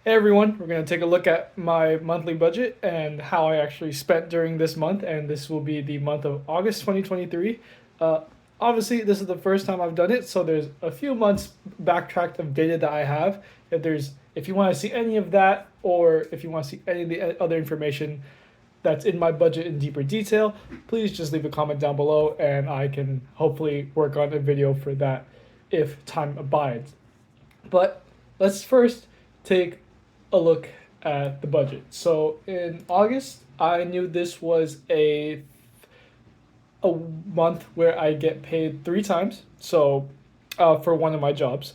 Hey everyone, we're going to take a look at my monthly budget and how I actually spent during this month, and this will be the month of August 2023. Uh, Obviously, this is the first time I've done it, so there's a few months backtracked of data that I have. If you want to see any of that, or if you want to see any of the other information that's in my budget in deeper detail, please just leave a comment down below, and I can hopefully work on a video for that if time abides. But let's first take a look at the budget. So in August, I knew this was a month where I get paid 3 times. So for one of my jobs.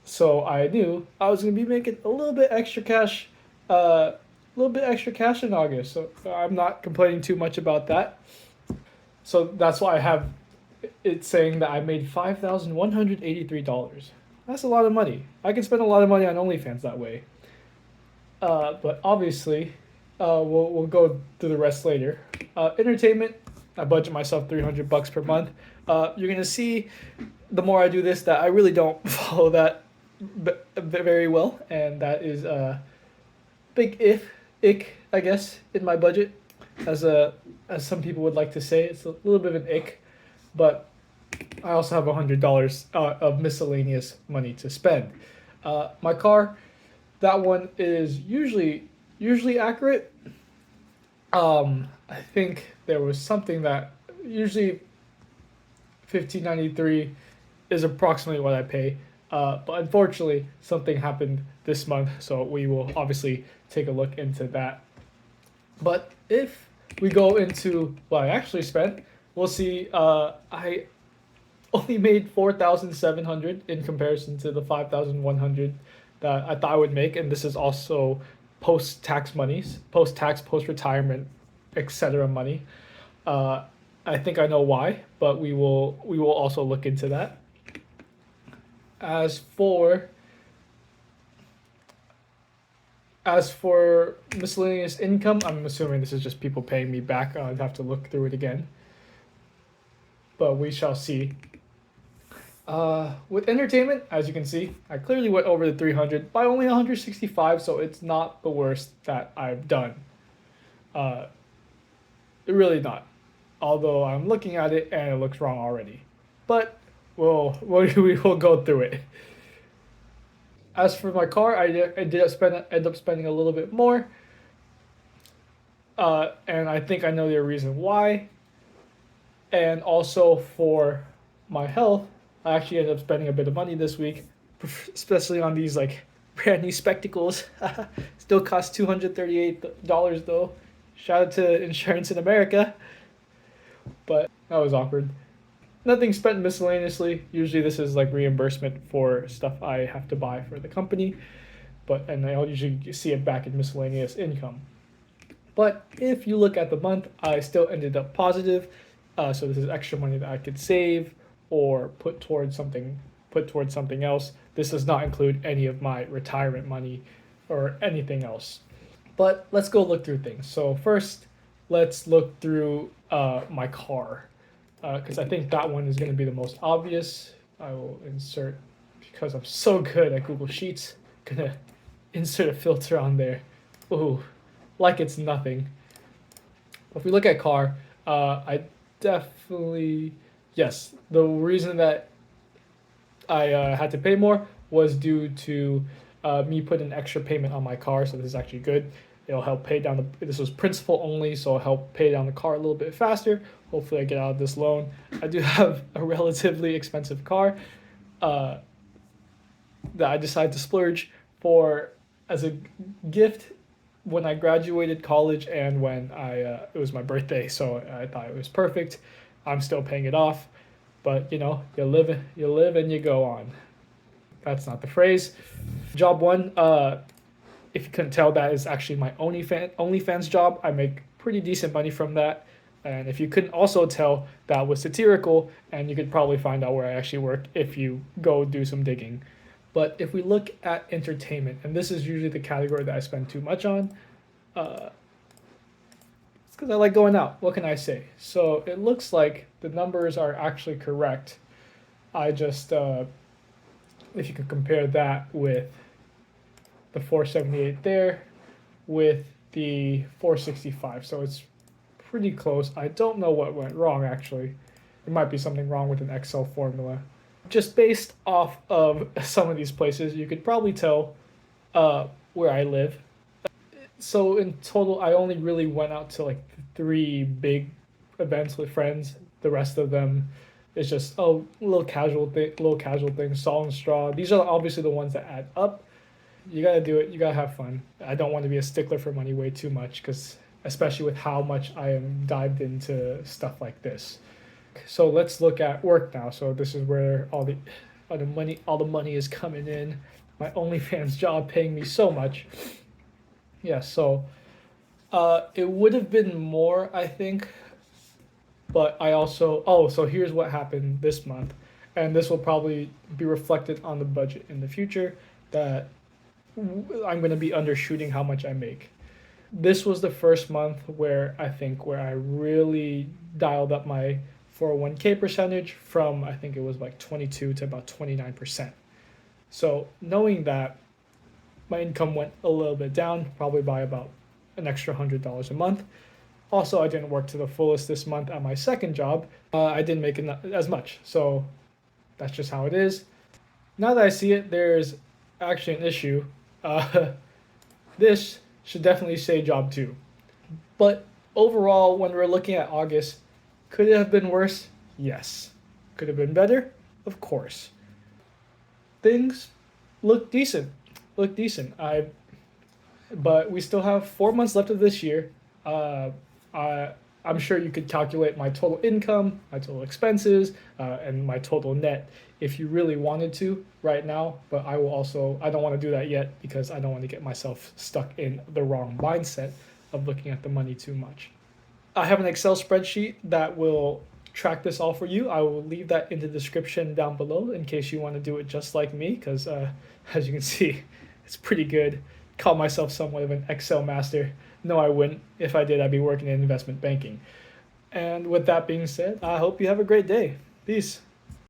So I knew I was gonna be making a little bit extra cash in August. So I'm not complaining too much about that. So that's why I have it saying that I made $5,183. That's a lot of money. I can spend a lot of money on OnlyFans that way. But obviously, we'll go through the rest later. Entertainment, I budget myself $300 per month. You're gonna see the more I do this that I really don't follow that very well, and that is a big ick, I guess, in my budget. As some people would like to say, it's a little bit of an ick, but I also have $100 of miscellaneous money to spend. My car, that one is usually accurate. I think there was something that usually 1593 is approximately what I pay. But unfortunately, something happened this month, so we will obviously take a look into that. But if we go into what I actually spent, we'll see. I only made 4,700 in comparison to the 5,100 that I thought I would make, and this is also post tax monies, post tax, post retirement, etc. money. Uh, I think I know why, but we will also look into that. As for as for miscellaneous income, I'm assuming this is just people paying me back. I'd have to look through it again, but we shall see. With entertainment, as you can see, I clearly went over the 300 by only 165, so it's not the worst that I've done. Uh, really not. Although I'm looking at it and it looks wrong already. But we will go through it. As for my car, end up spending a little bit more, and I think I know the reason why. And also for my health, I actually ended up spending a bit of money this week, especially on these like brand new spectacles. Still cost $238 though. Shout out to Insurance in America, but that was awkward. Nothing spent miscellaneously. Usually this is like reimbursement for stuff I have to buy for the company, and I'll usually see it back in miscellaneous income. But if you look at the month, I still ended up positive. So this is extra money that I could save or put towards something else. This does not include any of my retirement money or anything else. But let's go look through things. So first, let's look through my car, because I think that one is going to be the most obvious. I will insert, because I'm so good at Google Sheets, gonna insert a filter on there. Ooh, like it's nothing. If we look at car, I definitely, yes, the reason that I had to pay more was due to me putting an extra payment on my car, so this is actually good. It'll help pay down this was principal only, so it'll help pay down the car a little bit faster. Hopefully I get out of this loan. I do have a relatively expensive car uh, that I decided to splurge for as a gift when I graduated college and when it was my birthday, so I thought it was perfect. I'm still paying it off, but you live and you go on. That's not the phrase. Job one. If you couldn't tell, that is actually my OnlyFans job. I make pretty decent money from that. And if you couldn't also tell, that was satirical, and you could probably find out where I actually work if you go do some digging. But if we look at entertainment, and this is usually the category that I spend too much on, uh, it's because I like going out. What can I say? So it looks like the numbers are actually correct. I just, if you could compare that with the 478 there with the 465. So it's pretty close. I don't know what went wrong actually. There might be something wrong with an Excel formula. Just based off of some of these places, you could probably tell where I live. So in total, I only really went out to like 3 big events with friends. The rest of them is just little casual things, salt and straw. These are obviously the ones that add up. You gotta do it. You gotta have fun. I don't want to be a stickler for money way too much, because especially with how much I am dived into stuff like this. So let's look at work now. So this is where all the money is coming in. My OnlyFans job paying me so much. Yeah, so it would have been more, I think, but I also so here's what happened this month, and this will probably be reflected on the budget in the future, that I'm going to be undershooting how much I make. This was the first month where I really dialed up my 401k percentage from, I think it was like 22 to about 29%. So knowing that, my income went a little bit down, probably by about an extra $100 a month. Also, I didn't work to the fullest this month at my second job. I didn't make as much, so that's just how it is. Now that I see it, there's actually an issue. This should definitely say job 2. But overall, when we're looking at August, could it have been worse? Yes. Could have been better? Of course. Things look decent. But we still have 4 months left of this year. I'm sure you could calculate my total income, my total expenses, and my total net if you really wanted to right now. But I don't want to do that yet, because I don't want to get myself stuck in the wrong mindset of looking at the money too much. I have an Excel spreadsheet that will track this all for you. I will leave that in the description down below in case you want to do it just like me, because as you can see, it's pretty good. Call myself somewhat of an Excel master. No, I wouldn't. If I did, I'd be working in investment banking. And with that being said, I hope you have a great day. Peace.